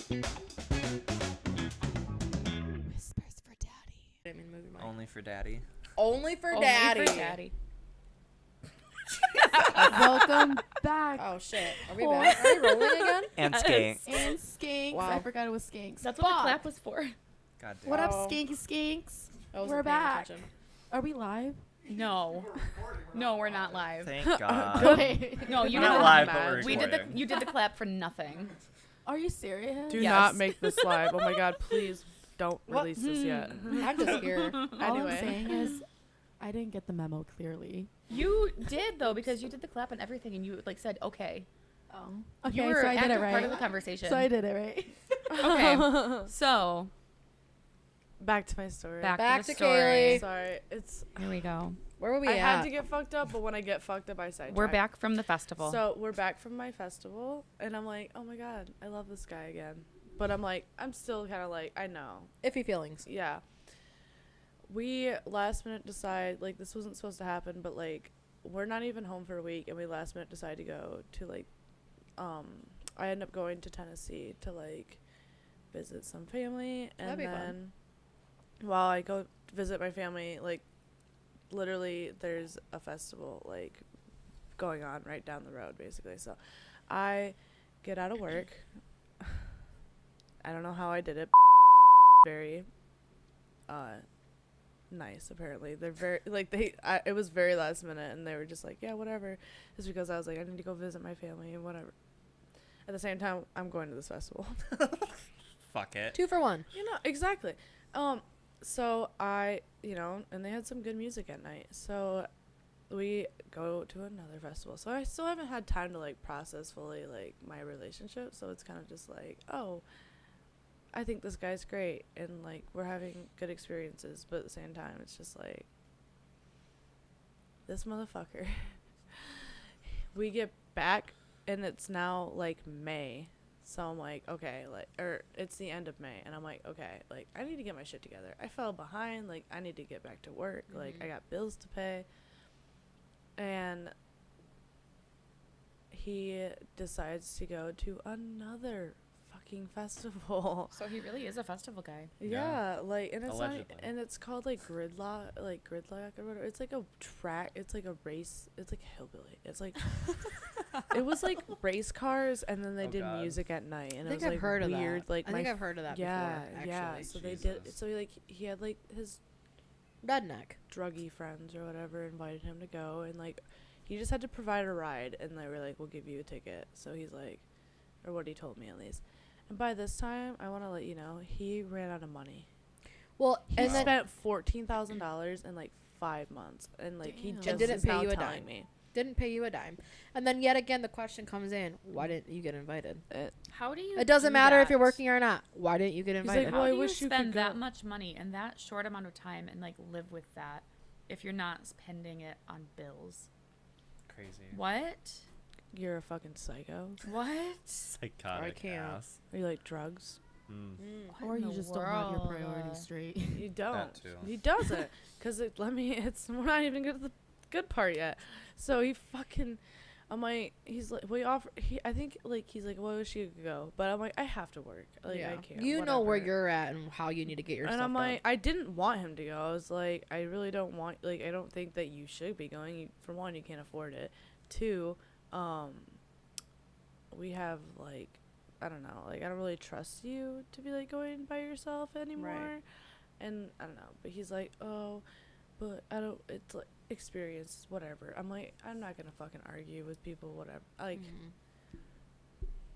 Whispers for daddy. I mean, movie mic. Only for daddy. Only for daddy. Only for daddy. Welcome back. Oh shit. Are we back? Are we rolling again? And skank. And skinks. Wow. I forgot it was skinks. That's what the clap was for. God damn. What up, Oh. skinky skinks? I wasn't We're paying back. attention. Are we live? No. No, we're not live. Thank God. Okay. No, you We're not know live, but we're we did the recording. you did the clap for nothing. Are you serious? Do Yes. not make this live. Oh my god, please don't What? release this yet. I'm just here. All Anyway. I'm saying is, I didn't get the memo clearly. You did though because you did the clap and everything and you like said okay. Oh. Okay, You were so I did it active right. part of the conversation. So I did it right. Okay. So Back to my story. back Back to the to story. Kaylee. Sorry, it's. Here we go. Where were we I at? had to get fucked up, but when I get fucked up, I sidetrack. We're back from the festival. So we're back from my festival, and I'm like, oh my god, I love this guy again. But I'm like, I'm still kind of like, I know. Iffy feelings. Yeah. We last minute decide, like, this wasn't supposed to happen, but like, we're not even home for a week, and we last minute decide to go to like, I end up going to Tennessee to like visit some family, and That'd be fun. then while I go visit my family, like, literally there's a festival like going on right down the road, basically. So I get out of work. I don't know how I did it. Very nice, apparently. They're very like it was very last minute, and they were just like, yeah, whatever. It's because I was like, I need to go visit my family and whatever. At the same time, I'm going to this festival. Fuck it. 2 for 1. You know, exactly. So I, and they had some good music at night. So we go to another festival. So I still haven't had time to like process fully like my relationship. So it's kind of just like, oh, I think this guy's great, and like we're having good experiences. But at the same time, it's just like this motherfucker. We get back, and it's now like May. So I'm like, okay, it's the end of May, and I'm like, okay, like, I need to get my shit together. I fell behind, like, I need to get back to work. Mm-hmm. Like, I got bills to pay. And he decides to go to another fucking festival. So he really is a festival guy. Yeah, like, and it's not, Allegedly. and it's called like gridlock or whatever. It's like a track. It's like a race. It's like hillbilly. It's like it was like race cars, and then they Oh, did God. music at night, and I it think was I've like heard of weird. that. Like I think I've heard of that yeah, before, actually. yeah. So they did. Jesus. So he had like his Redneck. druggy friends or whatever invited him to go, and like he just had to provide a ride, and they were like, we'll give you a ticket. So he's like, or what he told me at least. And by this time, I want to let you know, he ran out of money. Well, He and then spent $14,000 in like 5 months, and like he Damn. just And didn't is pay now you a telling dime. me. didn't pay you a dime. And then yet again, the question comes in, why didn't you get invited? How do you It doesn't do matter if you're that? working or not. Why didn't you get like, invited? well, How I do you wish you could spend that go. much money in that short amount of time and like live with that if you're not spending it on bills? Crazy. What? You're a fucking psycho. What? Psychotic I can't. ass. Or you like drugs? What Or in you the just don't have your world? priorities straight. You don't. That too. He doesn't. Because we're not even get to the good part yet. So he fucking, I'm like, he's like, I think like, he's like, well, she could go. But I'm like, I have to work. Like, I can't. You know where whatever. you're at and how you need to get yourself And I'm done. like, I didn't want him to go. I was like, I really don't want, like, I don't think that you should be going. For one, you can't afford it. Two, we have, like, I don't know, like, I don't really trust you to be, like, going by yourself anymore. Right. And I don't know. But he's like, oh, but I don't, it's, like, experience, whatever. I'm like, I'm not going to fucking argue with people, whatever. Like,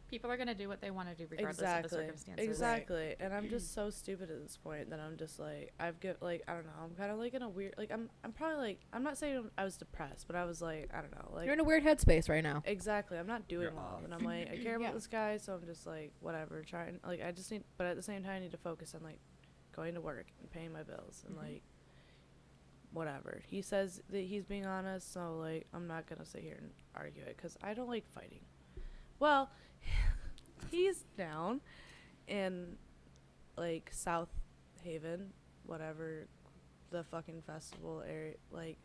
People are gonna do what they want to do regardless of the exactly. circumstances. Exactly. And I'm just so stupid at this point that I'm just like, I don't know, I'm kind of like in a weird, like, I'm probably like, I'm not saying I was depressed, but I was like, I don't know, like, You're in a weird headspace right now. exactly, I'm not doing You're well, off. and I'm like, I care Yeah. about this guy, so I'm just like, whatever, trying, like, I just need, but at the same time, I need to focus on, like, going to work and paying my bills, and, like, whatever. He says that he's being honest, so, like, I'm not gonna sit here and argue it, because I don't like fighting. Well, he's down in, like, South Haven, whatever, the fucking festival area, like,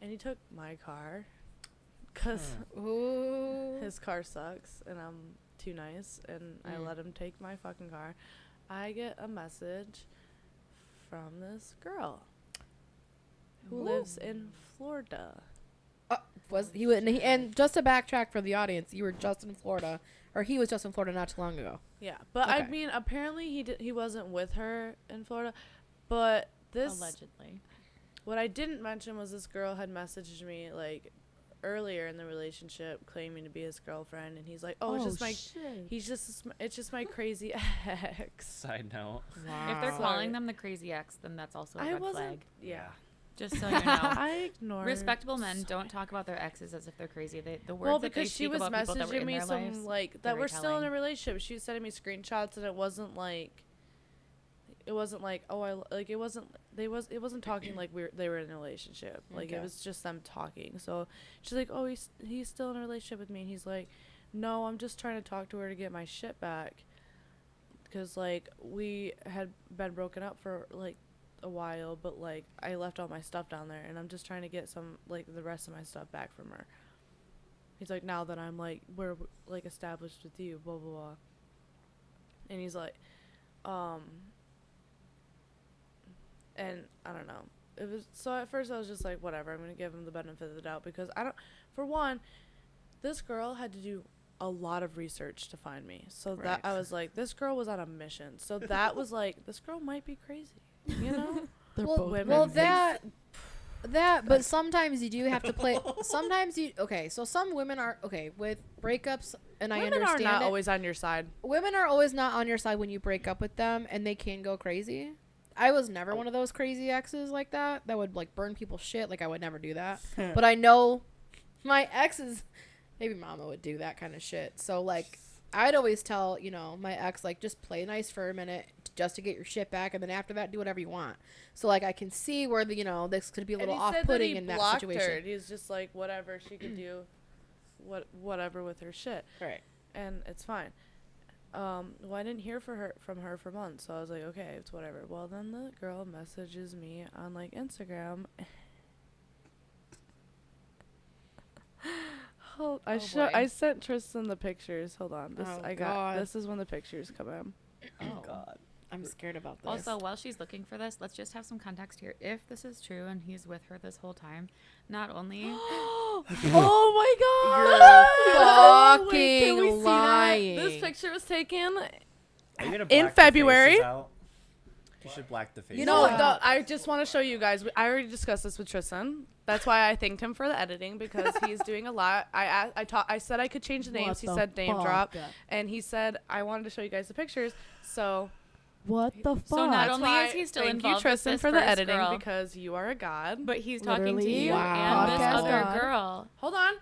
and he took my car, because Ooh. his car sucks, and too nice, and I Mm. let him take my fucking car. I get a message from this girl who lives in Florida. Was he would and just to backtrack for the audience, you were just in Florida, or he was just in Florida not too long ago. Yeah, but I Okay. mean, apparently he wasn't with her in Florida, but this Allegedly. what I didn't mention was this girl had messaged me like earlier in the relationship claiming to be his girlfriend, and he's like, "Oh, it's just my shit. it's just my crazy ex." Side note. Wow. If they're Sorry. calling them the crazy ex, then that's also a I red wasn't. flag. Yeah, Just so you know. I ignored. Respectable men don't talk about their exes as if they're crazy. The words Well, that they because she speak was about people that were messaging in me their some lives, like that very we're still in a telling. relationship. She was sending me screenshots, and it wasn't like it wasn't talking like they were in a relationship. Like Okay. it was just them talking. So she's like, "Oh, he's still in a relationship with me," and he's like, "No, I'm just trying to talk to her to get my shit back, because like we had been broken up for like a while, but like I left all my stuff down there, and I'm just trying to get some like the rest of my stuff back from her." He's like, "Now that I'm like we're like established with you, blah blah blah," and he's like, and I don't know. It was so at first I was just like, whatever, I'm gonna give him the benefit of the doubt, because I don't. For one, this girl had to do a lot of research to find me, so that Right. I was like, this girl was on a mission. So that was like, this girl might be crazy, you know? They're Well, both women. well, crazy. but sometimes you do have to play. Sometimes you so some women are okay with breakups, and I Women are understand not it. always on your side. Women are always not on your side when you break up with them, and they can go crazy. I was never one of those crazy exes like that would like burn people's shit. Like I would never do that. But I know my exes, maybe mama would do that kind of shit. So like I'd always tell my ex like just play nice for a minute just to get your shit back, and then after that do whatever you want. So like I can see where this could be a little And he said that off-putting he in that blocked situation. her. He's just like, whatever, she could do whatever with her shit. Right. And it's fine. Well, I didn't hear from her for months, so I was like, okay, it's whatever. Well, then the girl messages me on like Instagram. boy. I sent Tristan the pictures. Hold on, Oh, God. this is when the pictures come in. Oh God. I'm scared about this. Also, while she's looking for this, let's just have some context here. If this is true and he's with her this whole time, not only Oh my God! You're Wait, can we fucking see that? lying. This picture was taken. Are you gonna In black the February? faces out? You should black the faces. You know out. what, I just want to show you guys. I already discussed this with Tristan. That's why I thanked him for the editing, because he's doing a lot. I said I could change the names. He said name drop, and he said I wanted to show you guys the pictures. So What the fuck? So not that's only why is he still thank involved you, with Tristan, this for the first editing, girl, because you are a god. but he's talking to Literally. you Wow. and this Podcast other god. girl. Hold on.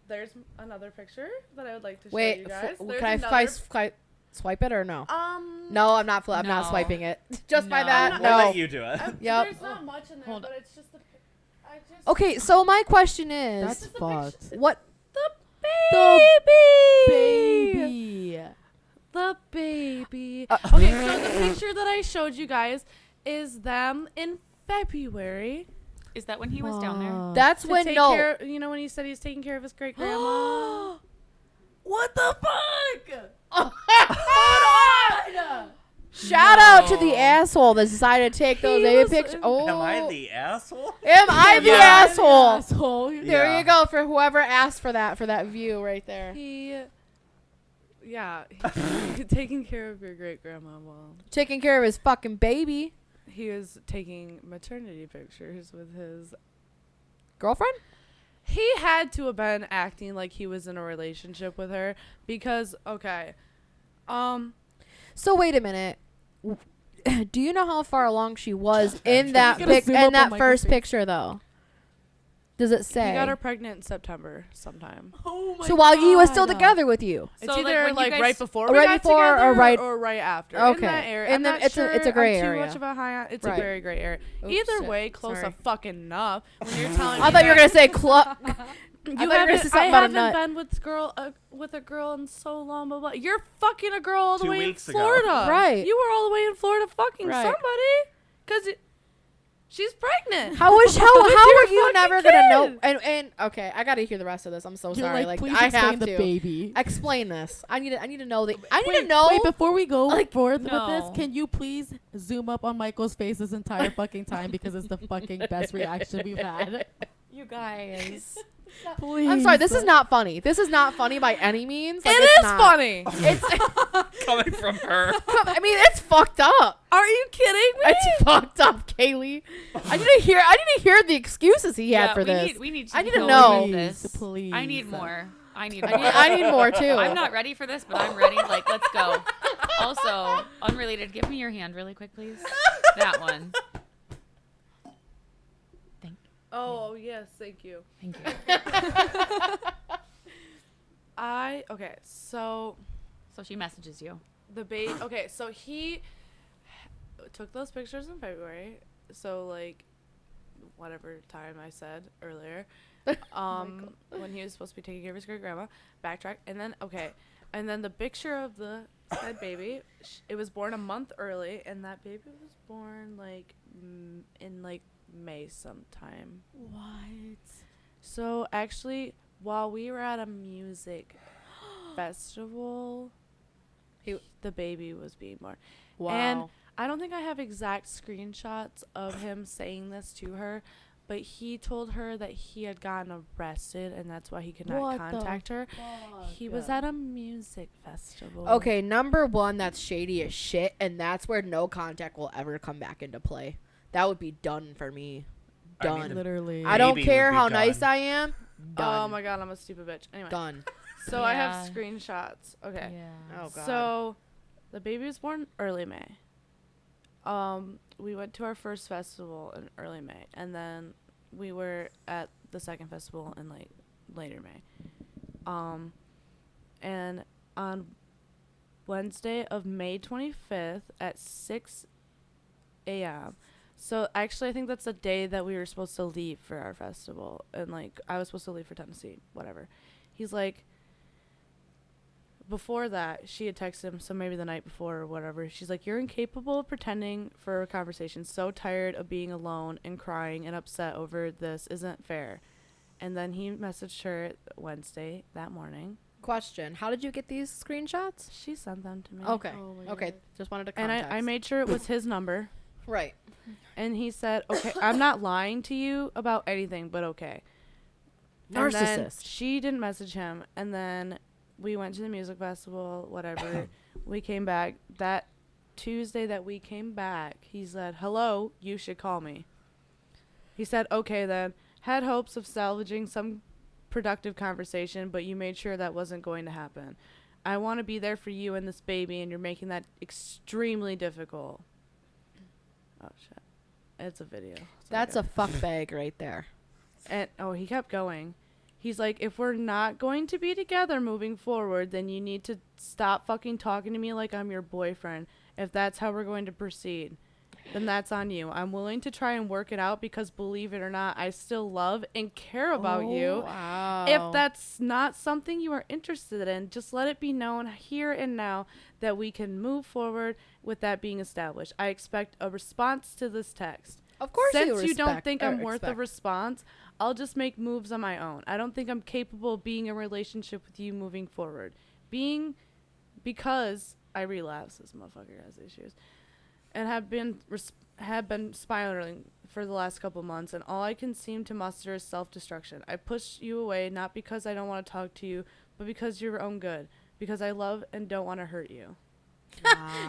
There's another picture that I would like to show Wait, you guys. There's can I another, swipe it or no? um. No, I'm not. I'm not No. swiping it. Just by No. that, We'll no. let you do it. Yep. There's not much in there, Hold but on. it's just the. I just. Okay, so my question is, That's the fucked. what? The Baby. The baby. Okay, so the picture that I showed you guys is them in February. Is that when he was down there? That's To when take no. care, you know, when he said he's taking care of his great grandma. What the fuck? Shout out to the asshole that decided to take those He baby was- pictures. Oh, Am I the asshole? Am I the Yeah. asshole? Asshole. There Yeah. you go for whoever asked for that view right there. Yeah, taking care of your great grandma while Taking care of his fucking baby he was taking maternity pictures with his. girlfriend. He had to have been acting like he was in a relationship with her, because okay, So wait a minute. Do you know how far along she was in that Gonna pic zoom up in on that Michael's first face. picture though? Does it say? he got her pregnant in September sometime. Oh my So while he was still God. together with you. It's So, like, either when you like guys- right before Or we right got before or together right- or right after. Okay. In that area. And I'm then not it's sure. a gray I'm area. Too much of a high. It's Right. a very gray area. Oops, Either shit. way, close Sorry. fucking enough. When you're telling me I thought you were that- gonna say club. You I thought you were gonna say haven't, I something about a haven't nut. been with a girl in so long, blah blah. You're fucking a girl all the 2 way in weeks ago. Florida, Right. You were all the way in Florida fucking Right. somebody, cause She's pregnant. How are you never gonna know? kid. And okay, I gotta hear the rest of this. I'm so You're sorry. like, Like please I explain have the to baby. explain this. I need to know the. I need to know. Wait, before we go like, forth with no. this, can you please zoom up on Michael's face this entire fucking time because it's the fucking best reaction we've had. You guys. Please. I'm sorry. This is not funny. This is not funny by any means. Like, It it's is not. funny. It's. Coming from her. I mean, it's fucked up. Are you kidding me? It's fucked up, Kaylee. I need to hear the excuses he had for this. We need I to need to go know. with this. Please. I need more. I need more. I need more too. I'm not ready for this, but I'm ready. Like, let's go. Also, unrelated, give me your hand really quick, please. That one. Oh, yes, thank you. Thank you. Okay, so So she messages you. the baby. Okay, so he took those pictures in February. So like, whatever time I said earlier, when he was supposed to be taking care of his great grandma. Backtrack, and then the picture of the said baby. It was born a month early, and that baby was born like in like May sometime. What? So actually, while we were at a music festival, the baby was being born. Wow. And I don't think I have exact screenshots of him saying this to her, but he told her that he had gotten arrested and that's why he could not What the contact her. He was at a music festival. Okay, number one, that's shady as shit, and that's where no contact will ever come back into play. That would be done for me. I mean, Done. the Literally. I don't baby care would be how done. nice I am. Oh Done. my god, I'm a stupid bitch. Anyway, Done. so I have Yeah. screenshots. Okay. Yeah. Oh god. So, the baby was born early May. We went to our first festival in early May, and then we were at the second festival in like later May. And on Wednesday of May 25th at 6 a.m. So actually, I think that's the day that we were supposed to leave for our festival, and like I was supposed to leave for Tennessee, whatever. He's like, before that, she had texted him, so maybe the night before or whatever. She's like, "You're incapable of pretending for a conversation. So tired of being alone and crying and upset over this isn't fair." And then he messaged her Wednesday that morning. Question: how did you get these screenshots? She sent them to me. Okay. Oh my Okay. God. Just wanted to And context. I made sure it was his number. right. And he said, "Okay, I'm not lying to you about anything, but okay." And then Narcissist. she didn't message him, and then we went to the music festival, whatever. We came back. That Tuesday that we came back, he said, "Hello, you should call me." He said, "Okay then." Had hopes of salvaging some productive conversation, but you made sure that wasn't going to happen. I want to be there for you and this baby, and you're making that extremely difficult. Oh, shit. It's a video. That's a fuck bag right there. And he kept going. He's like, "If we're not going to be together moving forward, then you need to stop fucking talking to me like I'm your boyfriend. If that's how we're going to proceed, then that's on you. I'm willing to try and work it out because, believe it or not, I still love and care about you. Wow. If that's not something you are interested in, just let it be known here and now that we can move forward with that being established. I expect a response to this text. Of course Since you you don't respect- think or I'm worth a expect. response, I'll just make moves on my own. I don't think I'm capable of being in a relationship with you moving forward. Because I relapse, this motherfucker has issues, and have been spiraling for the last couple months, and all I can seem to muster is self-destruction. I push you away not because I don't want to talk to you, but because you're your own good. Because I love and don't want to hurt you.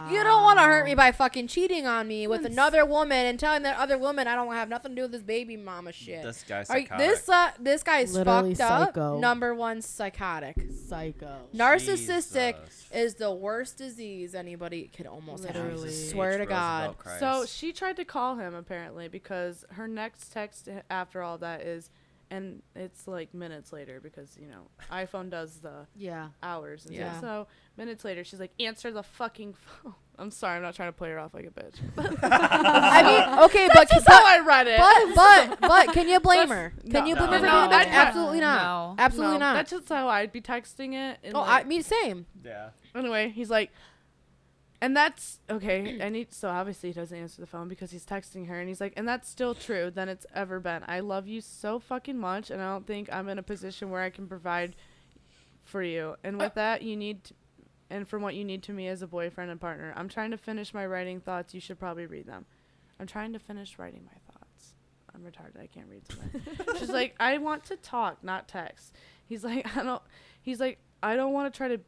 You don't want to hurt me by fucking cheating on me with another woman and telling that other woman I don't have nothing to do with this baby mama shit. This guy's Are you- psychotic. this guy's Literally fucked up. psycho. Number one, psychotic. Psycho. Narcissistic Jesus. is the worst disease anybody could almost Literally. have. Swear to God. Roosevelt Christ. So she tried to call him apparently because her next text after all that is, and it's like minutes later because, you know, iPhone does the Yeah. hours and Yeah. stuff. So minutes later, she's like, "Answer the fucking phone." I'm sorry, I'm not trying to play her off like a bitch. I mean, okay, but That's how I read it. but can you blame her? Can No. you blame No. her for No, doing that? I- Absolutely not. No. Absolutely No, not. That's just how I'd be texting it. And Oh, like, I mean, same. Yeah. anyway, he's like, And that's okay. So obviously he doesn't answer the phone because he's texting her, and he's like, and that's still true than it's ever been. I love you so fucking much, and I don't think I'm in a position where I can provide for you. And with that, and from what you need to me as a boyfriend and partner, I'm trying to finish my writing thoughts. You should probably read them. I'm trying to finish writing my thoughts. I'm retarded. I can't read tonight. She's like, I want to talk, not text. He's like, I don't want to try to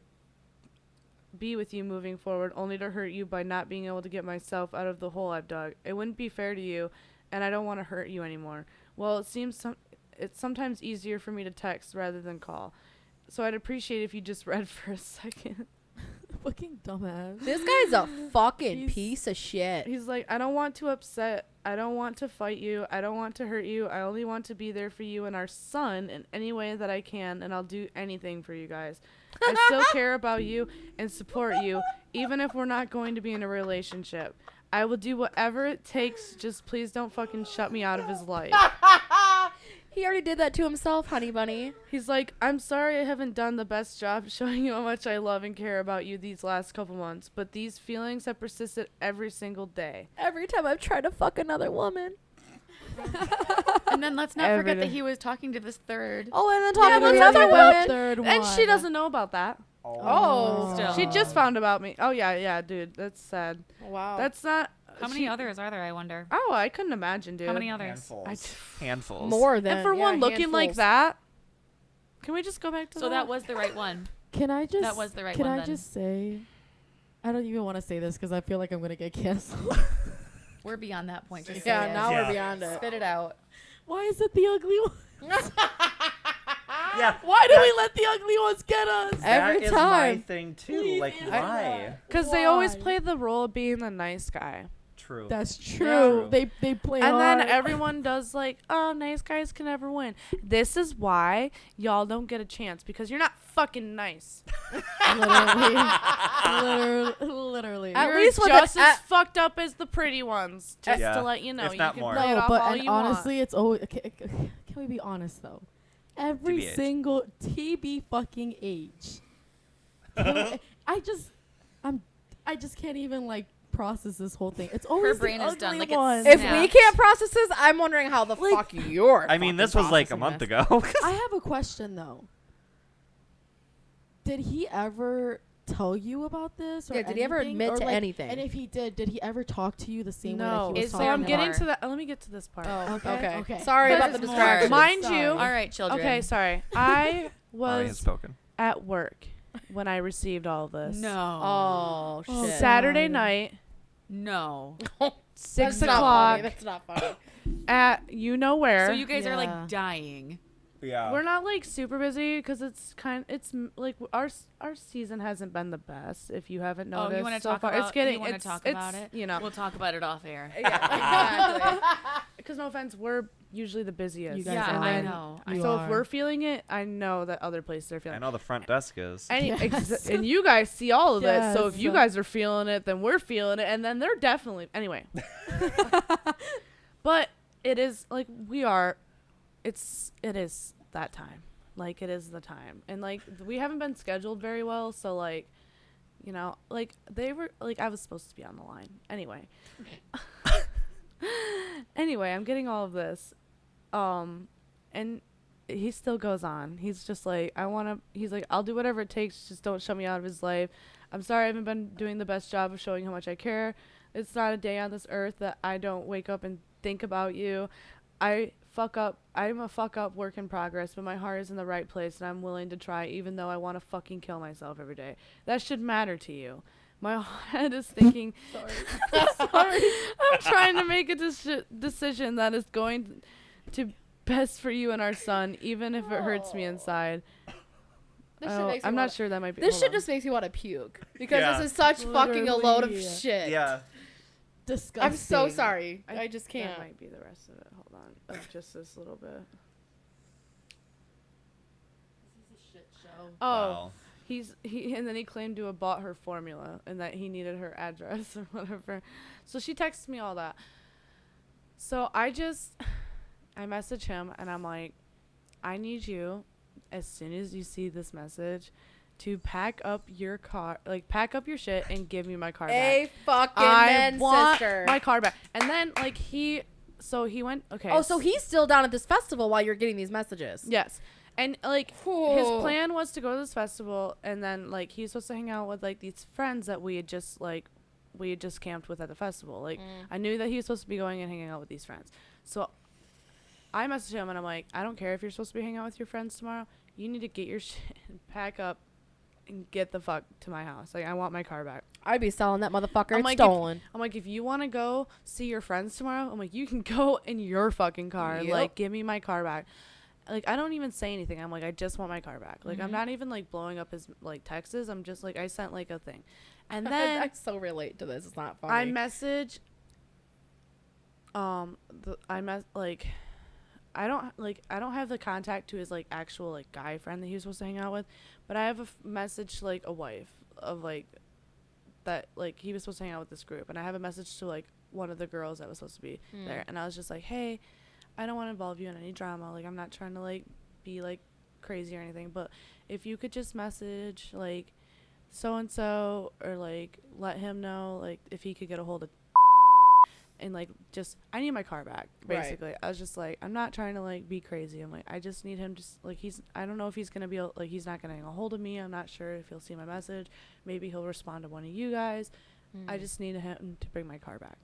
be with you moving forward, only to hurt you by not being able to get myself out of the hole I've dug. It wouldn't be fair to you, and I don't want to hurt you anymore. Well, it's sometimes easier for me to text rather than call. So I'd appreciate if you just read for a second. Fucking dumbass. This guy's a fucking He's- piece of shit. He's like, I don't want to upset. I don't want to fight you. I don't want to hurt you. I only want to be there for you and our son in any way that I can, and I'll do anything for you guys. I still care about you and support you, even if we're not going to be in a relationship. I will do whatever it takes. Just please don't fucking shut me out of his life. He already did that to himself, honey bunny. He's like, I'm sorry I haven't done the best job showing you how much I love and care about you these last couple months, but these feelings have persisted every single day. Every time I've tried to fuck another woman. And then let's not forget that Everything. he was talking to this third. Oh, and then talking to let's the talk other about women. Third And one. she doesn't know about that. Oh. Still. She just found about me. Oh, yeah, dude. That's sad. Wow. That's not... How many others are there, I wonder? Oh, I couldn't imagine, dude. How many others? Handfuls. more than And for one looking like handfuls. that... Can we just go back to So that was the right one. Can I just? That was the right Can one I then. just say? I don't even want to say this because I feel like I'm gonna get canceled. We're beyond that point. Just Yeah, say it. now Yeah. we're beyond it. Spit it out. Why is it the ugly one? Yeah. Why do we let the ugly ones get us? Every that is time. my thing too. Please Like, answer why? Because they always Why? play the role of being the nice guy. True. That's true. Yeah. They play And hard. then everyone does like, oh, nice guys can never win. This is why y'all don't get a chance, because you're not fucking nice. literally. At You're least with just an- as fucked up as the pretty ones. Just Yeah, to let you know. if You not can more. play it No, off but all and you honestly, it's always. Can we be honest though? Every TBH. single TB fucking age. I just can't even like process this whole thing. It's always brain the is done, ugly like, it's ones. If Snapped. we can't process this, I'm wondering how the Like- fuck you're. I mean, fucking this was like a processing month this. ago. I have a question though. Did he ever tell you about this? Or Yeah, did he ever anything? admit Or, to like, anything? And if he did he ever talk to you the same way No. that he was Is So there I'm more? getting to that. Let me get to this part. Oh, Okay, okay. okay. Sorry There's about the more. distraction. Mind Sorry. you. All right, children. Okay, sorry. I Ari has was spoken. at work when I received all of this. No. Oh Oh, shit. Saturday God. night, No. 6 That's not o'clock funny. That's not funny. at you know where. So you guys are Yeah. like dying. Yeah. We're not like super busy because like our season hasn't been the best. If you haven't Oh, noticed, you want to so talk far. about? It's getting. You want to it's, talk it's, about it? You know. We'll talk about it off air. Yeah, exactly. Because no offense, we're usually the busiest. You guys Yeah, are. I then- know. You So are. if we're feeling it, I know that other places are feeling I it. know the front desk is. Yes. And you guys see all of it. So if Yes. you guys are feeling it, then we're feeling it, and then they're definitely anyway. But it is like it is that time. Like it is the time, and like we haven't been scheduled very well. So like, you know, like they were like I was supposed to be on the line anyway. Anyway, I'm getting all of this, and he still goes on. He's just like, he's like, I'll do whatever it takes. Just don't shut me out of his life. I'm sorry I haven't been doing the best job of showing how much I care. It's not a day on this earth that I don't wake up and think about you. I'm a fuck up work in progress, but my heart is in the right place and I'm willing to try even though I want to fucking kill myself every day. That should matter to you. My head is thinking, sorry. I'm trying to make a decision that is going to best for you and our son, even if it hurts me inside. This shit Oh, makes me I'm wanna- not sure that might be. This hold shit on. just makes me want to puke because Yeah. this is such fucking a load of Literally. shit. Yeah. Disgusting. I'm so sorry. I just That can't. might be the rest of it. Hold on, of just this little bit. Oh, Wow. and then he claimed to have bought her formula and that he needed her address or whatever. So she texts me all that. So I message him and I'm like, I need you as soon as you see this message to pack up your car, like pack up your shit and give me my car back. A fucking I man, want sister. my car back. And then like he went, okay. Oh, so he's still down at this festival while you're getting these messages. Yes. And like his Cool. plan was to go to this festival, and then like he was supposed to hang out with like these friends that we had just camped with at the festival. Like I knew that he was supposed to be going and hanging out with these friends. So I messaged him and I'm like, I don't care if you're supposed to be hanging out with your friends tomorrow. You need to get your shit and pack up and get the fuck to my house. Like I want my car back. I'd be selling that motherfucker. I'm It's like, stolen. I'm like, if you want to go see your friends tomorrow, I'm like, you can go in your fucking car. Yep. Like, give me my car back. Like, I don't even say anything. I'm like, I just want my car back. Like, I'm not even, like, blowing up his, like, texts. I'm just, like, I sent, like, a thing. And then I so relate to this. It's not funny. I message, I don't have the contact to his, like, actual, like, guy friend that he was supposed to hang out with. But I have a message to, like, a wife of, like, that, like, he was supposed to hang out with this group. And I have a message to, like, one of the girls that was supposed to be there. And I was just like, hey, I don't want to involve you in any drama. Like, I'm not trying to, like, be, like, crazy or anything. But if you could just message, like, so-and-so or, like, let him know, like, if he could get a hold of and, like, just, I need my car back, basically. Right. I was just like, I'm not trying to, like, be crazy. I'm like, I just need him just, like, I don't know if he's going to be, like, he's not going to get a hold of me. I'm not sure if he'll see my message. Maybe he'll respond to one of you guys. I just need him to bring my car back.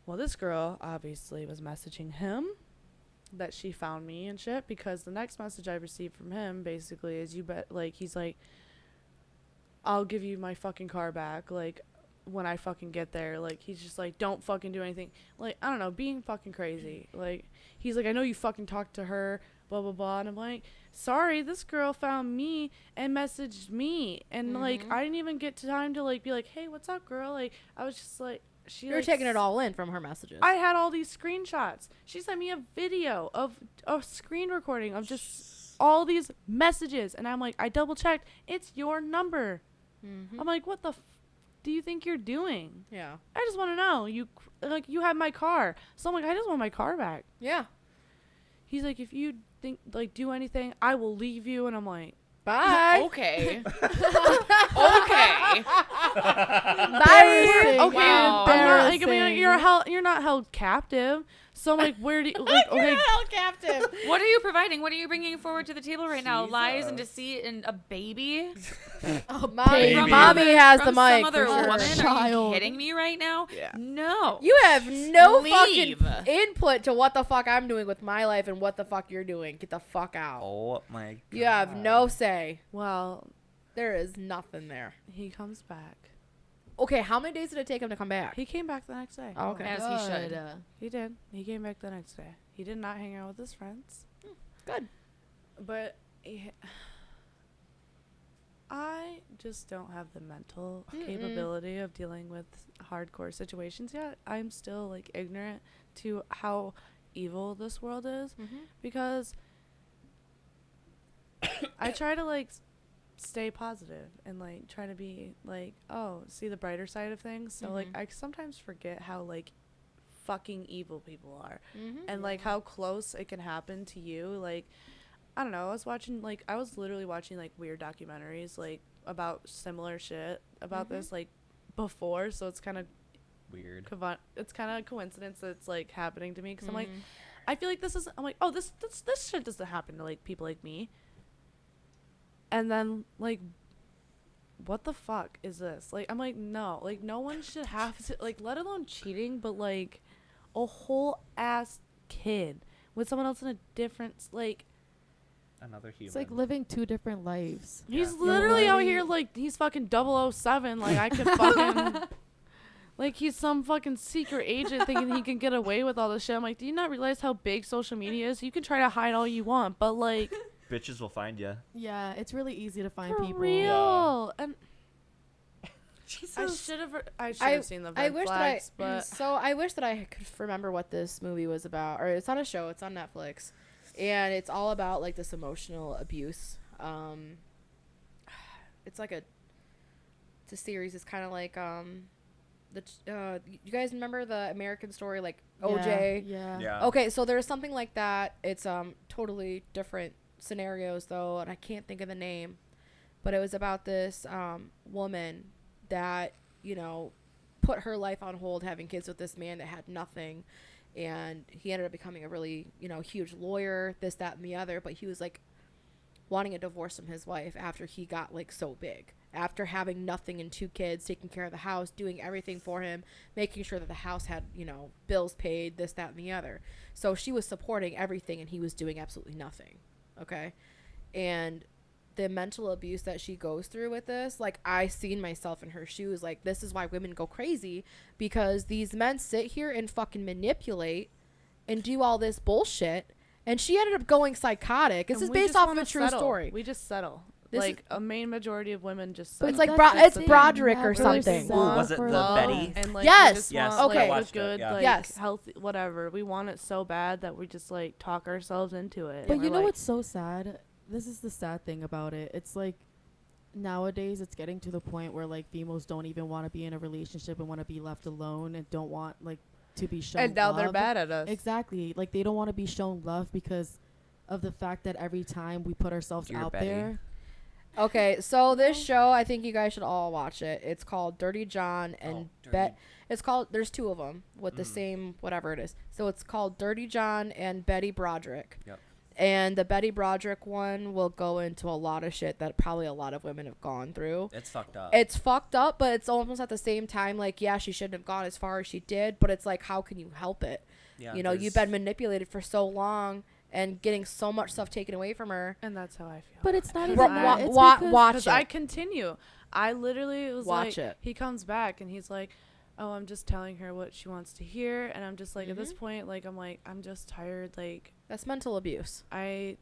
Well, this girl obviously was messaging him that she found me and shit, because the next message I received from him basically is, you bet, like, he's like, I'll give you my fucking car back, like, when I fucking get there. Like, he's just like, don't fucking do anything. Like, I don't know, being fucking crazy. Like, he's like, I know you fucking talked to her, blah, blah, blah. And I'm like, sorry, this girl found me and messaged me. And, like, I didn't even get time to, like, be like, hey, what's up, girl? Like, I was just like, You're like, taking it all in from her messages. I had all these screenshots. She sent me a video of a screen recording of just all these messages. And I'm like, I double checked. It's your number. I'm like, what the do you think you're doing? Yeah. I just want to know. You have my car. So I'm like, I just want my car back. Yeah. He's like, if you think, like, do anything, I will leave you. And I'm like, bye. Okay. Okay. Bye. okay, Wow. I'm not, like, I mean, like, you're not held captive. So I'm like, where do you, like, okay. held captive. What are you providing? What are you bringing forward to the table right now? Lies and deceit and a baby? Mommy From has the from mic. some other for sure. woman? Are you Child. kidding me right now? Yeah. No. You have no Leave. fucking input to what the fuck I'm doing with my life and what the fuck you're doing. Get the fuck out. Oh my god. You have no say. Well, There is nothing there. he comes back. Okay, how many days did it take him to come back? He came back the next day. Oh, okay. As he should. He did. He came back the next day. He did not hang out with his friends. Good. But I just don't have the mental capability of dealing with hardcore situations yet. I'm still, like, ignorant to how evil this world is, because I try to, like, stay positive and, like, try to be like, oh, see the brighter side of things. So like, I sometimes forget how, like, fucking evil people are, and like how close it can happen to you. Like, I don't know, I was literally watching, like, weird documentaries, like, about similar shit about this, like, before. So it's kind of Weird. it's kind of coincidence that it's, like, happening to me, because I'm like, I feel like I'm like, oh, this shit doesn't happen to, like, people like me. And then, like, what the fuck is this? Like, I'm like, no. Like, no one should have to, like, let alone cheating, but, like, a whole ass kid with someone else in a different, like, Another human. It's like living two different lives. he's Yeah. literally out here, like, he's fucking 007. Like, I could fucking, like, he's some fucking secret agent thinking he can get away with all this shit. I'm like, do you not realize how big social media is? You can try to hide all you want, but, like, Bitches will find you. Yeah, it's really easy to find for people. real. And Jesus. I should have seen the red flags, but So I wish that I could remember what this movie was about. Or it's on a show. It's on Netflix, and it's all about, like, this emotional abuse. It's like it's a series. It's kind of like you guys remember the American Story, like OJ? Yeah. Yeah. Okay, so there's something like that. It's totally different scenarios though, and I can't think of the name. but it was about this woman that, you know, put her life on hold having kids with this man that had nothing, and he ended up becoming a really, you know, huge lawyer, this, that, and the other, but he was like wanting a divorce from his wife after he got like so big, after having nothing and 2 kids, taking care of the house, doing everything for him, making sure that the house had, you know, bills paid, this, that, and the other. So she was supporting everything and he was doing absolutely nothing. Okay. And the mental abuse that she goes through with this, like, I seen myself in her shoes. Like, this is why women go crazy, because these men sit here and fucking manipulate and do all this bullshit, and she ended up going psychotic. This is based off of a true story. We just settle. This Like, a main majority of women just But settle. it's like That's it's the thing. Broderick or Never something. settle Ooh, was it for the love. Betty? And like, Yes. we just Yes, want, okay. like, I watched the good, it, yeah. like, Yes. healthy, whatever. We want it so bad that we just like talk ourselves into it. But And you we're know like, what's so sad? This is the sad thing about it. It's like nowadays it's getting to the point where like females don't even want to be in a relationship and want to be left alone and don't want like to be shown and now love. they're bad at us. Exactly. Like they don't want to be shown love because of the fact that every time we put ourselves Dear out Betty. there. Okay, so this show, I think you guys should all watch it. It's called Dirty John and Dirty. It's called, there's 2 of them with the same whatever it is. So it's called Dirty John and Betty Broderick. Yep. And the Betty Broderick one will go into a lot of shit that probably a lot of women have gone through. It's fucked up. It's fucked up, but it's almost at the same time like, yeah, she shouldn't have gone as far as she did, but it's like, how can you help it? Yeah, You know, you've been manipulated for so long and getting so much stuff taken away from her. And that's how I feel. But it's not even Wa- that. wa- It's wa- because watch Because it. I continue. I literally was Watch like, it. he comes back and he's like, oh, I'm just telling her what she wants to hear. And I'm just like, at this point, like, I'm just tired. Like, That's mental abuse. I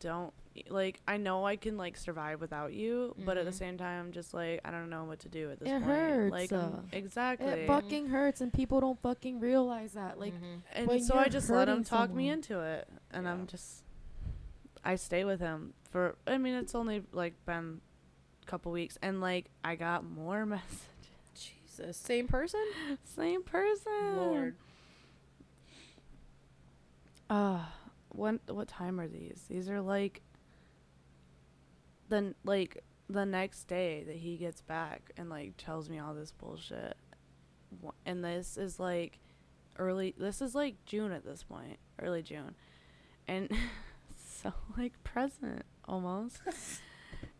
don't, like, I know I can, like, survive without you. But at the same time, I'm just like, I don't know what to do at this It point. hurts, Like, exactly. it fucking hurts and people don't fucking realize that. Like And when so you're I just let him hurting talk me someone. into it. And Yeah. I stay with him for, I mean, it's only, like, been a couple weeks. And, like, I got more messages. Jesus. Same person? Same person. Lord. What time are these? These are like the next day that he gets back and like tells me all this bullshit. And this is like June at this point, early June. And so like present almost.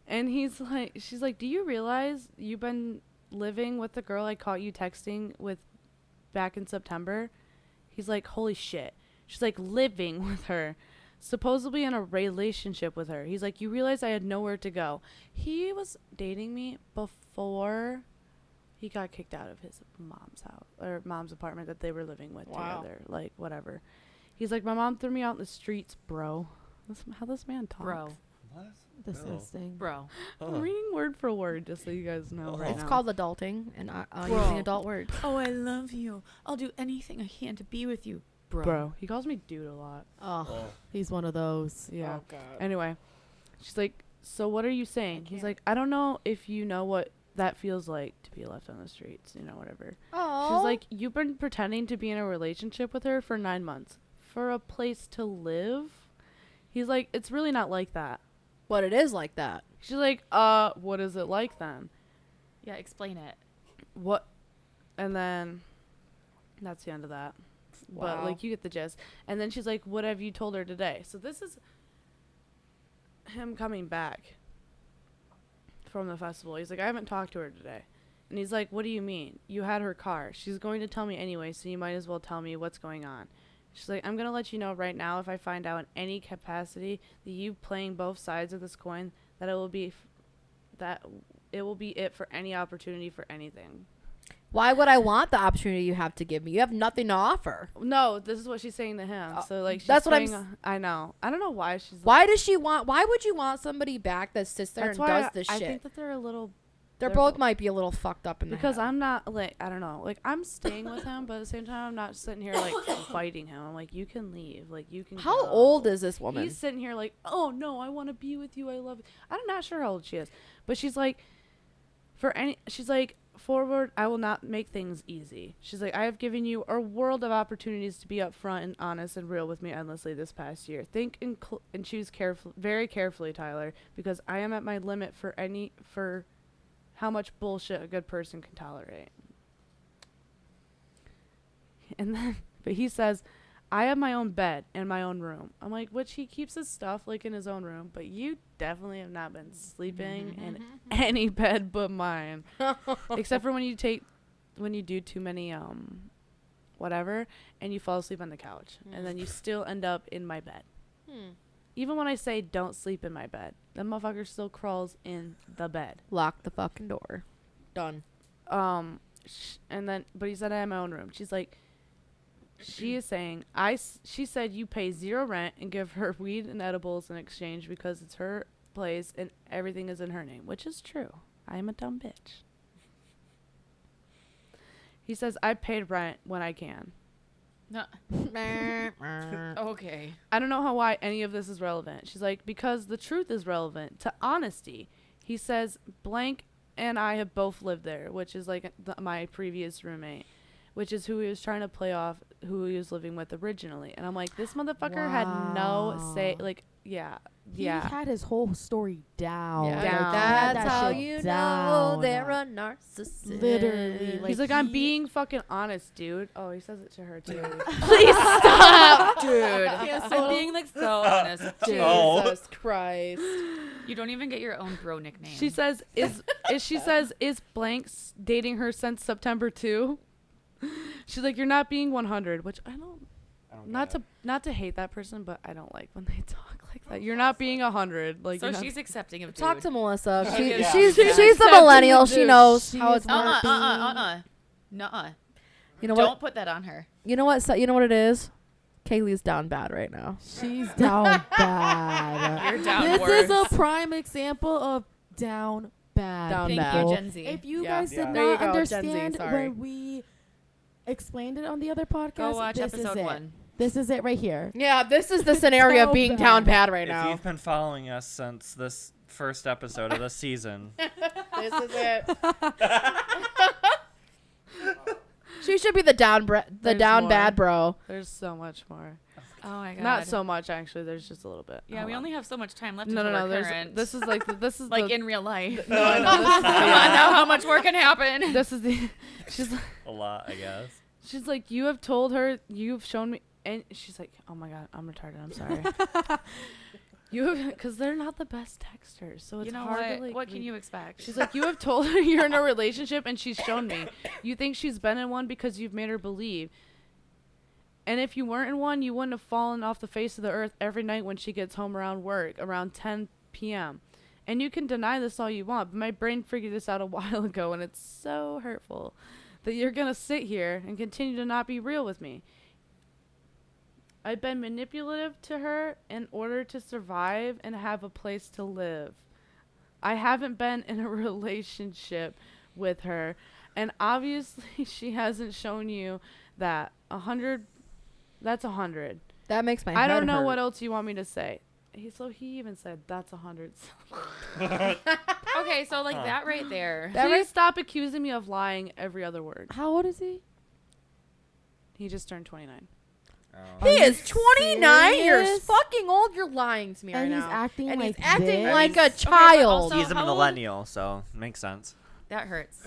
And she's like, "Do you realize you've been living with the girl I caught you texting with back in September?" He's like, "Holy shit." She's like, living with her, supposedly in a relationship with her. He's like, "You realize I had nowhere to go." He was dating me before he got kicked out of his mom's house or mom's apartment that they were living with together. Like, whatever. He's like, "My mom threw me out in the streets, bro." That's how this man talks. Bro. What? disgusting. Bro. I'm reading word for word just so you guys know right It's now. called adulting and Bro. using adult words. Oh, I love you. I'll do anything I can to be with you. Bro. He calls me dude a lot. Oh, he's one of those. Yeah. Oh, God. Anyway, she's like, "So what are you saying?" He's like, "I don't know if you know what that feels like to be left on the streets, you know, whatever." Oh. She's like, "You've been pretending to be in a relationship with her for 9 months for a place to live?" He's like, "It's really not like that." But it is like that. She's like, what is it like then?" Yeah, explain it. What? And then that's the end of that. But Wow. like, you get the gist. And then she's like, "What have you told her today?" So this is him coming back from the festival. He's like, "I haven't talked to her today." And he's like, "What do you mean? You had her car. She's going to tell me anyway, so you might as well tell me what's going on." She's like, "I'm going to let you know right now, if I find out in any capacity that you playing both sides of this coin, that it will be it for any opportunity for anything." Why would I want the opportunity you have to give me? You have nothing to offer. No, this is what she's saying to him. So like, she's that's what I'm playing I know. I don't know why she's. Why does she want? Why would you want somebody back that sits there That's and why does this I shit? think that they're a little. They're they're both both- might be a little fucked up in the Because head. I'm not like, I don't know, like, I'm staying with him, but at the same time I'm not sitting here like fighting him. I'm like, you can leave, like, you can How go. old is this woman? He's sitting here like, "Oh no, I want to be with you, I love you." I'm not sure how old she is, but she's like, forward, I will not make things easy. She's like, I have given you a world of opportunities to be upfront and honest and real with me endlessly this past year. Think and choose very carefully, Tyler, because I am at my limit for how much bullshit a good person can tolerate. And then, but he says, I have my own bed and my own room. I'm like, which he keeps his stuff like in his own room, but you definitely have not been sleeping in any bed but mine. Except for when you do too many whatever and you fall asleep on the couch and then you still end up in my bed. Even when I say don't sleep in my bed, that motherfucker still crawls in the bed. Lock the fucking door. Done. And then but he said I have my own room. She's like, she is saying, she said you pay 0 rent and give her weed and edibles in exchange because it's her place and everything is in her name, which is true. I am a dumb bitch. He says, I paid rent when I can. No. Okay. I don't know why any of this is relevant. She's like, because the truth is relevant to honesty. He says, blank and I have both lived there, which is like my previous roommate, which is who he was trying to play off who he was living with originally. And I'm like, this motherfucker had no say. Like, yeah. He had his whole story down. Yeah, Down. that's how shit you down. know they're a narcissist. Literally. He's like, I'm being fucking honest, dude. Oh, he says it to her, too. Please stop, dude. I'm being like so honest. Dude. Jesus Christ. You don't even get your own bro nickname. She says, is blanks dating her since September 2? She's like, you're not being 100, which I don't not to hate that person, but I don't like when they talk like that. You're not being 100. Like, so she's accepting of dude. Talk to Melissa. Yeah. She's She's the millennial. She knows She how is it's working. Nuh-uh. You know Don't what? put that on her. You know what? So, you know what it is? Kaylee's down bad right now. She's down bad. You're down This worse. is a prime example of down bad. Down Thank bad. you, Gen Z. If you Yeah. guys Yeah. did There you not go, Gen Z, understand sorry. when we explained it on the other podcast, Go watch this episode is it. 1. This is it right here. Yeah, this is the scenario of So being bad. down bad right If now. you've been following us since this first episode of the season, This is it. She should be the down There's down more. bad bro. There's so much more. Oh my god. Not so much, actually. There's just a little bit. Yeah, Hold we on. only have so much time left No, until no, no. we're There's current. this is like the in real life. no, I know. This is Come on now, how much more can happen? this is the. She's like, a lot, I guess. she's like, you have told her, you've shown me, and she's like, oh my god, I'm retarded. I'm sorry. Because they're not the best texters, so it's You know hard what? to like. What can read. you expect? She's like, you have told her you're in a relationship, and she's shown me. You think she's been in one because you've made her believe. And if you weren't in one, you wouldn't have fallen off the face of the earth every night when she gets home around work, around 10 p.m. And you can deny this all you want, but my brain figured this out a while ago, and it's so hurtful that you're going to sit here and continue to not be real with me. I've been manipulative to her in order to survive and have a place to live. I haven't been in a relationship with her, and obviously she hasn't shown you that 100. That's 100. That makes my I head don't know hurt. what else you want me to say. He even said that's 100. Okay, so like that right there. Please stop accusing me of lying every other word. How old is he? He just turned 29. He is 29 years serious? fucking old. You're lying to me And right he's now. acting and like he's acting this? like a but child. also- He's a how old- millennial, so makes sense. That hurts.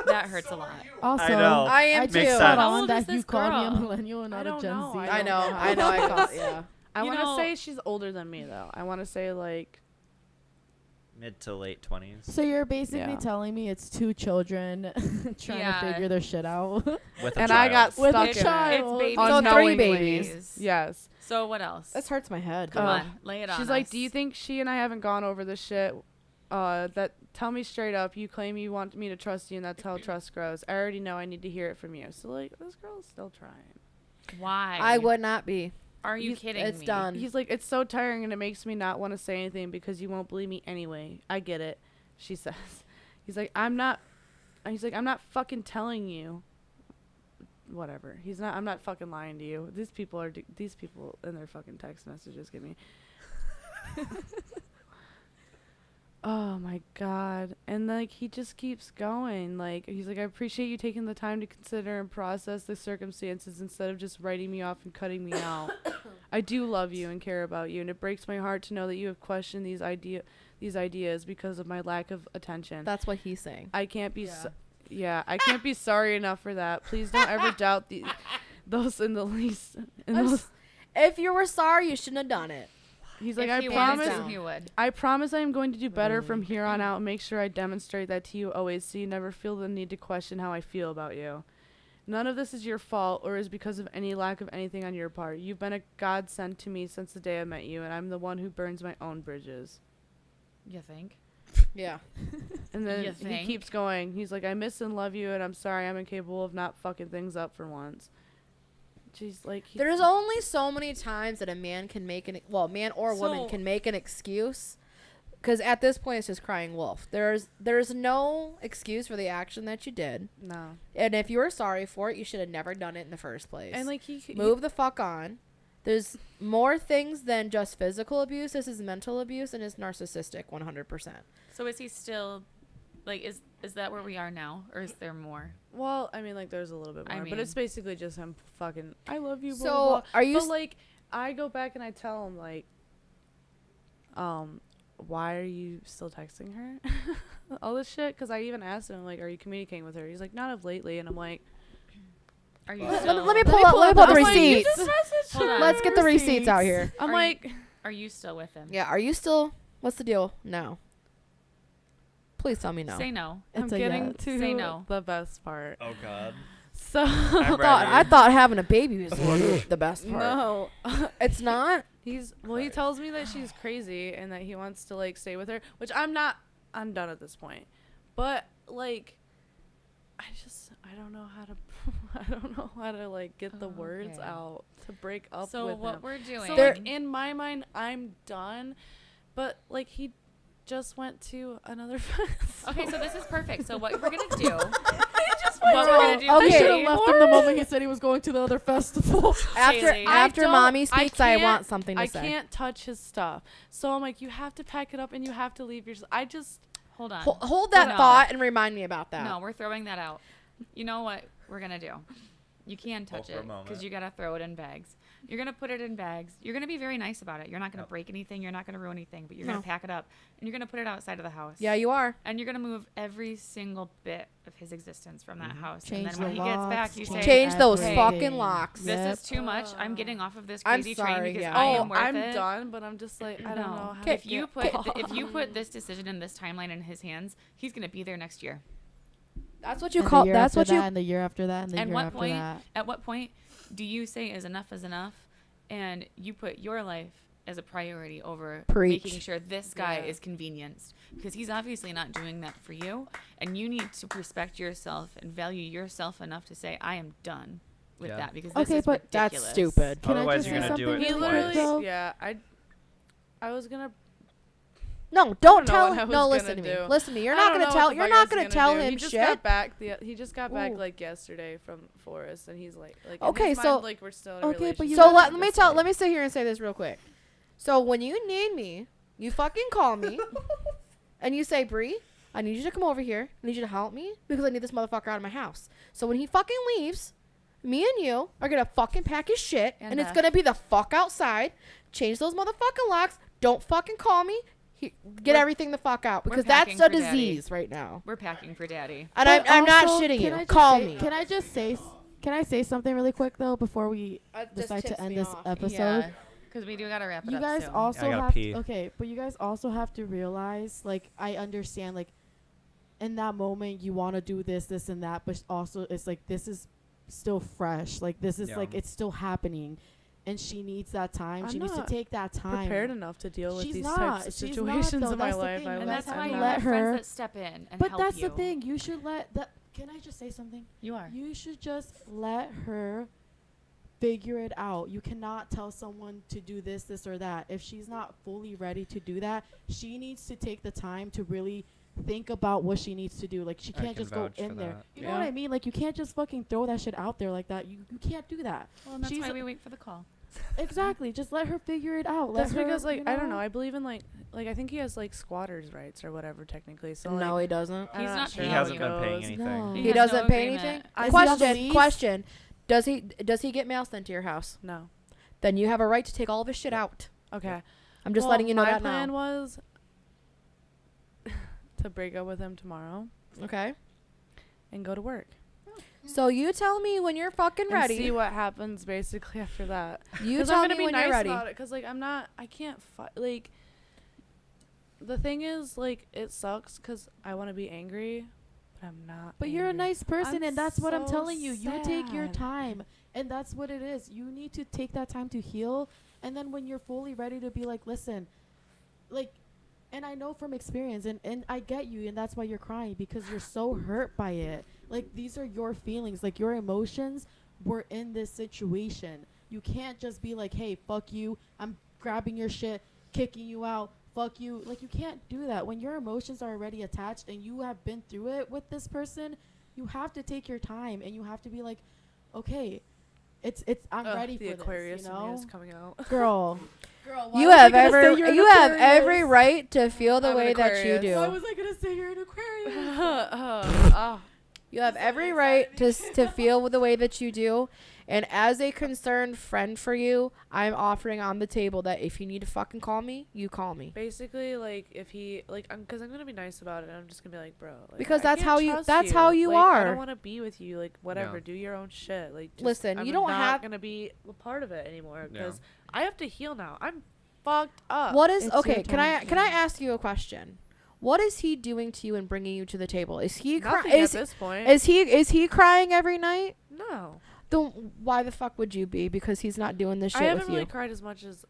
That hurts a lot. Also, I know. I am I too. just Makes caught sense. How on old that is you this called me a girl? millennial and I not a don't Gen know. Z. I I know. don't I know. I call, yeah. I You want to know- say she's older than me, though. I want to say, like, Mid to late 20s. So you're basically Yeah. telling me it's 2 children trying Yeah. to figure their shit out. With a and I got child. With a stuck in it. child. It's babies. So 3 Unknowingly. babies. Yes. So what else? This hurts my head. Come Oh. on, lay it on. She's like, us. do you think she and I haven't gone over this shit? Tell me straight up. You claim you want me to trust you, and that's how trust grows. I already know I need to hear it from you. So, like, this girl's still trying. Why? I would not be. Are you kidding It's me? done. He's like, it's so tiring, and it makes me not want to say anything because you won't believe me anyway. I get it, she says. He's like, I'm not fucking telling you. Whatever. I'm not fucking lying to you. These people in their fucking text messages get me. Oh my God. And like he just keeps going. Like he's like, I appreciate you taking the time to consider and process the circumstances instead of just writing me off and cutting me out. I do love you and care about you, and it breaks my heart to know that you have questioned these ideas because of my lack of attention. That's what he's saying. I can't be I can't be sorry enough for that. Please don't ever doubt those in the least. If you were sorry, you shouldn't have done it. He's like, If I he promise. wanted to, he would. I promise I am going to do better from here on out and make sure I demonstrate that to you always so you never feel the need to question how I feel about you. None of this is your fault or is because of any lack of anything on your part. You've been a godsend to me since the day I met you, and I'm the one who burns my own bridges. You think? Yeah. And then You he think? keeps going. He's like, I miss and love you, and I'm sorry I'm incapable of not fucking things up for once. She's like, There's only so many times that a man can make man or woman So- can make an excuse, because at this point it's just crying wolf. There's no excuse for the action that you did, no. and if you were sorry for it, you should have never done it in the first place. And like Move the fuck on. There's more things than just physical abuse. This is mental abuse, and it's narcissistic 100%. So is he still, like, is that where we are now, or is there more? Well, I mean, like, there's a little bit more, but it's basically just him fucking, I love you, blah, So, blah, blah. are you But, like, I go back and I tell him, like, why are you still texting her? All this shit? Because I even asked him, like, are you communicating with her? He's like, not of lately. And I'm like, Are you Let- still, let me pull up the I'm like, you receipts. just messaged Hold her. on. Let's get the receipts out here. I'm Are like, are you still with him? Yeah, are you still? What's the deal? No. Please tell me no. Say no. I'm It's a getting yes. to Say no. the best part. Oh God. So, I'm I ready. thought having a baby was the best part. no. It's not. He Christ. tells me that she's crazy and that he wants to like stay with her, which I'm not. I'm done at this point. But like, I don't know how to I don't know how to like get the words Okay. out to break up So with what him. we're doing? So There- like in my mind, I'm done. But like he just went to another festival. Okay, so this is perfect. So what we're gonna do? went what to- we're gonna do? I Okay. should Bailey, have left him the moment he said he was going to the other festival. After Kaylee. after I don't- mommy speaks, I can't- want something to I say. can't touch his stuff. So I'm like, you have to pack it up and you have to leave your. I just. Hold on. Hold that No. thought and remind me about that. No, we're throwing that out. You know what we're gonna do? You can touch for a it moment. because you gotta throw it in bags. You're gonna put it in bags. You're gonna be very nice about it. You're not gonna break anything. You're not gonna ruin anything. But you're No. gonna pack it up and you're gonna put it outside of the house. Yeah, you are. And you're gonna move every single bit of his existence from that house. Change and then when the he gets locks, back, you say, Change those Hey, fucking locks. "This Yep. is too much. I'm getting off of this I'm crazy sorry, train because yeah. I Oh, am worth I'm it." done, but I'm just like I don't know how. Okay. If you put this decision and this timeline in his hands, he's gonna be there next year. That's what you And the call. year That's after what you. that, and the year after that, and the And year what after point? that. At what point do you say is enough, and you put your life as a priority over Preach. making sure this guy Yeah. is convenienced? Because he's obviously not doing that for you, and you need to respect yourself and value yourself enough to say, I am done with Yeah. that because this Okay, is but That's ridiculous. stupid. Can I Otherwise just you're say gonna do something it He really twice. quick, though? literally, yeah. I was gonna. No, don't know what tell. I was No, listen gonna to me. do. Listen to me. You're I not don't gonna know tell. what the You're fuck I not was gonna gonna tell do. him He just shit. got back. He just got back Ooh. like yesterday from Forest, and he's like in Okay, his so- mind, like we're still in a Okay, but you relationship. So gotta- let me sit here and say this real quick. So when you need me, you fucking call me, and you say, Bree, I need you to come over here. I need you to help me because I need this motherfucker out of my house. So when he fucking leaves, me and you are gonna fucking pack his shit, and it's Beth. gonna be the fuck outside. Change those motherfucking locks. Don't fucking call me. Get We're- everything the fuck out we're because that's packing a for Daddy. disease right now. We're packing for daddy. And But I'm not also, shitting can you. I just Call say- me. Can I just say? Can I say something really quick though before we decide to end this episode? Because we do gotta wrap it You up guys soon. also I gotta have pee. to, okay, but you guys also have to realize, like, I understand, like, in that moment you want to do this, and that, but also it's like this is still fresh, like this is Yeah. like it's still happening, and she needs that time. I'm She needs to not take that time. prepared enough to deal with She's these not. types of She's not, situations though. in my That's the life. thing. I And and let- that's I'm why not you let have her- friends that step in and But help that's you. the thing. You should let that. Can I just say something? You are. You should just let her figure it out. You cannot tell someone to do this, or that. If she's not fully ready to do that, she needs to take the time to really think about what she needs to do. Like, she I can't can just go vouch for in there. that. You know what I mean? Like, you can't just fucking throw that shit out there like that. You can't do that. Well, and that's She's why a- we wait for the call. Exactly. Just let her figure it out. That's Let her, because, like, you I don't know. I believe in, like I think he has, like, squatters' rights or whatever, technically. So, No, like, he doesn't. I'm He's not not sure He how hasn't it been paying goes. anything. No. He He has doesn't no pay agreement. anything. I- Question. Lease? Question. Does he get mail sent to your house? No. Then you have a right to take all of his shit out. Okay. I'm just Well, letting you know my that plan now. was to break up with him tomorrow Okay. and go to work. So you tell me when you're fucking And ready. see what happens basically after that. You 'Cause tell I'm me gonna be when nice you're ready. about it. Because, like, I can't like, the thing is, like, it sucks because I want to be angry, but I'm not. But you're a angry. nice person, I'm and that's what I'm so telling you. You take your sad. time, and that's what it is. You need to take that time to heal, and then when you're fully ready to be like, listen, like, and I know from experience, and I get you, and that's why you're crying, because you're so hurt by it. Like, these are your feelings, like, your emotions were in this situation. You can't just be like, hey, fuck you, I'm grabbing your shit, kicking you out, fuck you. Like, you can't do that. When your emotions are already attached and you have been through it with this person, you have to take your time, and you have to be like, okay, I'm ready the for Aquarius this, you in me know? is coming out. Girl, why You was I have gonna say you're an every Aquarius? right to feel the I'm an way that you Aquarius. Why do. was I gonna say you're an Aquarius? You have every right to feel the way that you do. And as a concerned friend for you, I'm offering on the table that if you need to fucking call me, you call me. Basically, like, if he, like, because I'm gonna be nice about it, and I'm just gonna be like, bro, like, Because I that's can't how you- trust that's how you like, I are. don't want to be with you. Like, whatever, Yeah. do your own shit. Like, just, Listen, I'm you don't not have- gonna be a part of it anymore Yeah. because I have to heal now. I'm fucked up. What is It's your okay? Can I time. ask you a question? What is he doing to you and bringing you to the table? Is he Nothing crying? at this point. Is he crying every night? No, Then why the fuck would you be? Because he's not doing this I shit haven't with really you. cried as much as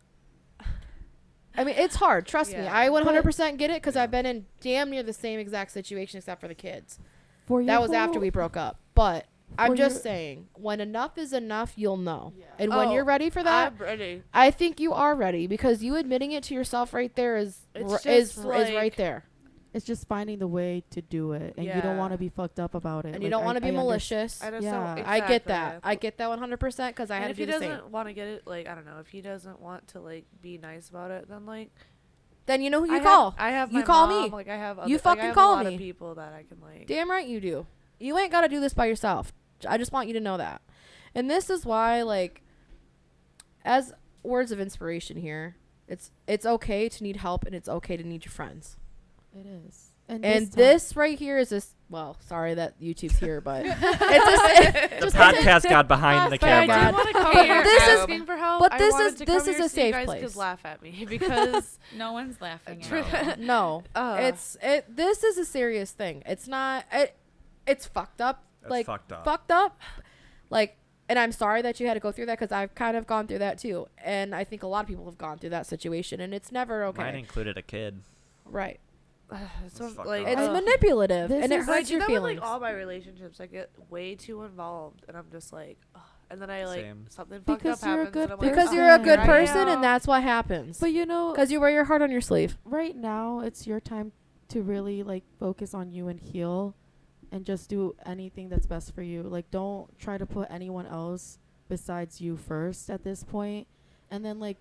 I mean, it's hard. Trust me. Yeah. I 100% get it because Yeah. I've been in damn near the same exact situation except for the kids. For That was after we broke up. But I'm For just your- saying, when enough is enough, you'll know. Yeah. And when Oh, you're ready for that, I'm ready. I think you are ready because you admitting it to yourself right there is It's is just right like- there. It's just finding the way to do it, and you don't Yeah. want to be fucked up about it. And you Like, don't want to be I malicious. I, just Yeah. don't, I get that. exactly. I get that 100% because I had And to if he do the same. doesn't want to get it, like, I don't know, if he doesn't want to, like, be nice about it, then, like, Then you know who you I call. have You my call mom, me. Like, I have You other, fucking like, I have call a lot me. of people that I can, like, Damn right you do. You ain't got to do this by yourself. I just want you to know that. And this is why, like, as words of inspiration here, it's okay to need help and it's okay to need your friends. It is. And this this right here is this. Well, sorry that YouTube's here, but it's The podcast got behind the But I camera. did want to come Hey, here this is- asking for help. but I this wanted is- to this come is here a so you safe guys place. could laugh at me because No one's laughing at True. you. no. uh, This is a serious thing. It's not. It's fucked up. That's like fucked up. fucked up. Like, and I'm sorry that you had to go through that because I've kind of gone through that too, and I think a lot of people have gone through that situation, and it's never okay. Mine included a kid. Right. it's That's fucked like up. It's ugh. manipulative, This and it is- But I hurts do your that feelings. with, like, all my relationships. I get way too involved, and I'm just like, ugh. And then I, like, Same. something fucked Because up you're a happens, good and I'm like, because ugh, you're a good Here I person, am. and that's what happens. But you know, Because you wear your heart on your sleeve. right now it's your time to really like focus on you and heal, and just do anything that's best for you. Like, don't try to put anyone else besides you first at this point, and then like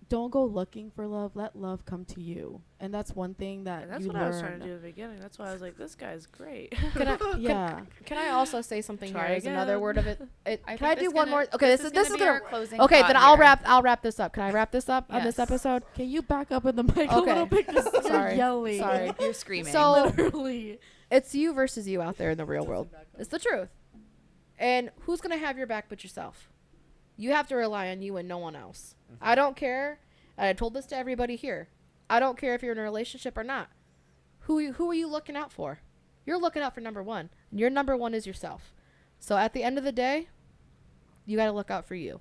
don't go looking for love. Let love come to you, and that's one thing that And that's you what learn. I was trying to do in the beginning. That's why I was like, this guy's great. Can I, Yeah. can I also say something Try here as another again. word of it? I Can I think do this one gonna- more? Okay, this is be gonna. our closing Okay, thought then I'll here. wrap this up. Can I wrap this up on this Yes. episode? Can you back up in the mic a Okay. little bit? 'Cause you're Sorry. yelling. Sorry. You're screaming. So Literally. it's you versus you out there in the real world. It's the truth. And who's gonna have your back but yourself? You have to rely on you and no one else. I don't care. And I told this to everybody here. I don't care if you're in a relationship or not. Who are you looking out for? You're looking out for number one. And your number one is yourself. So at the end of the day, you got to look out for you.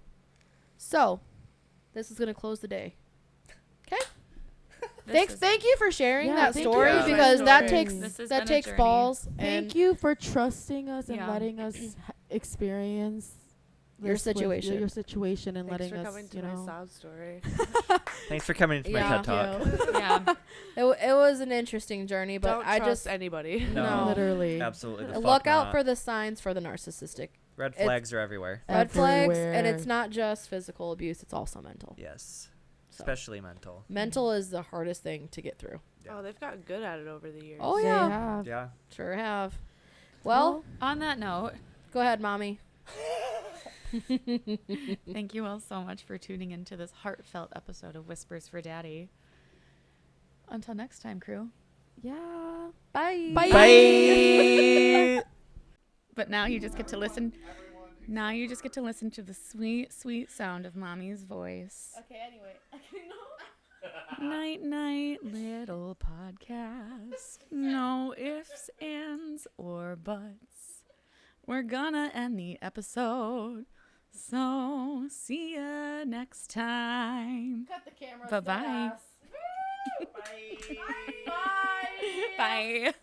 So this is gonna close the day. Okay. Thank you for sharing Yeah, that thank story you for because sharing. that takes This has that been a takes journey. balls. Thank and you for trusting us and Yeah. letting us experience Your this with situation. your situation and Thanks letting for us, coming to you my know. sob story. Thanks for coming to my Yeah. TED Talk. Yeah. It was an interesting journey, but Don't I trust just anybody. No. Literally. Absolutely. The look fuck out not. for the signs for the narcissistic. Red flags are everywhere. Red flags, and Everywhere. it's not just physical abuse; it's also mental. Yes. So. Especially mental. Mental is the hardest thing to get through. Yeah. Oh, they've gotten good at it over the years. Oh They yeah, have. Yeah. sure have. Well, On that note, go ahead, mommy. thank you all so much for tuning into this heartfelt episode of Whispers for Daddy. Until next time, crew. Yeah. Bye. Bye. But now you just get to listen. Now you just get to listen to the sweet, sweet sound of Mommy's voice. Okay. Anyway. Night, night, little podcast. No ifs, ands, or buts. We're gonna end the episode. So, see ya next time. Cut the camera. Bye-bye. Bye. Bye.